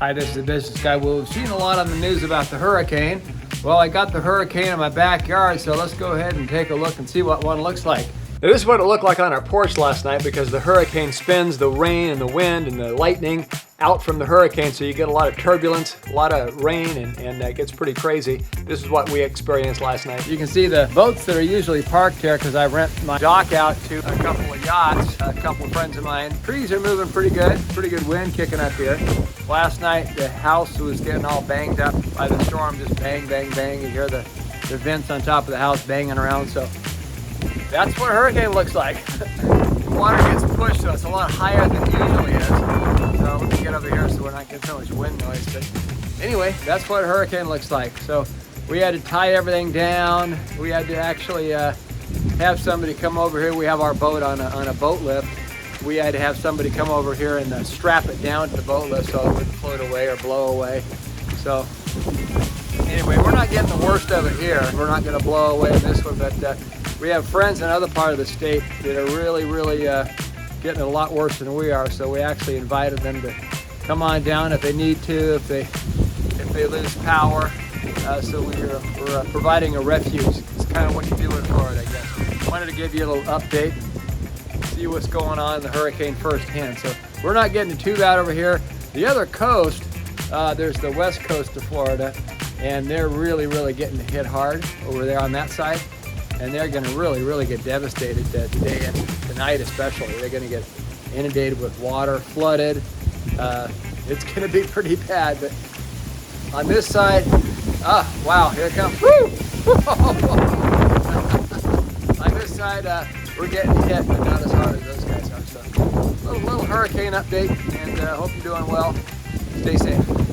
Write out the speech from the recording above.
Hi, this is the business guy. Well, we've seen a lot on the news about the hurricane. Well, I got the hurricane in my backyard, so let's go ahead and take a look and see what one looks like. Now, this is what it looked like on our porch last night because the hurricane spins the rain and the wind and the lightning out from the hurricane, so you get a lot of turbulence, a lot of rain, and it gets pretty crazy. This is what we experienced last night. You can see the boats that are usually parked here because I rent my dock out to a couple of yachts, a couple of friends of mine. Trees are moving pretty good wind kicking up here. Last night the house was getting all banged up by the storm, just bang, bang, bang. You hear the vents on top of the house banging around, so that's what a hurricane looks like. The water gets pushed, so it's a lot higher than it usually is. So let me get over here so we're not getting so much wind noise. But anyway, that's what a hurricane looks like. So we had to tie everything down. We had to actually have somebody come over here. We have our boat on a boat lift. We had to have somebody come over here and strap it down to the boat lift so it wouldn't float away or blow away. So anyway, we're not getting the worst of it here. We're not going to blow away in this one, but we have friends in other part of the state that are really getting a lot worse than we are. So we actually invited them to come on down if they need to, if they lose power. So we're providing a refuge. It's kind of what you do in Florida, I guess. Wanted to give you a little update, see what's going on in the hurricane firsthand. So we're not getting too bad over here. The other coast, there's the west coast of Florida, and they're really getting hit hard over there on that side. And they're going to really get devastated today and tonight especially. They're going to get inundated with water, flooded. It's going to be pretty bad. But on this side, wow, here it comes. Woo! On this side, we're getting hit, but not as hard as those guys are. So, little hurricane update, and hope you're doing well. Stay safe.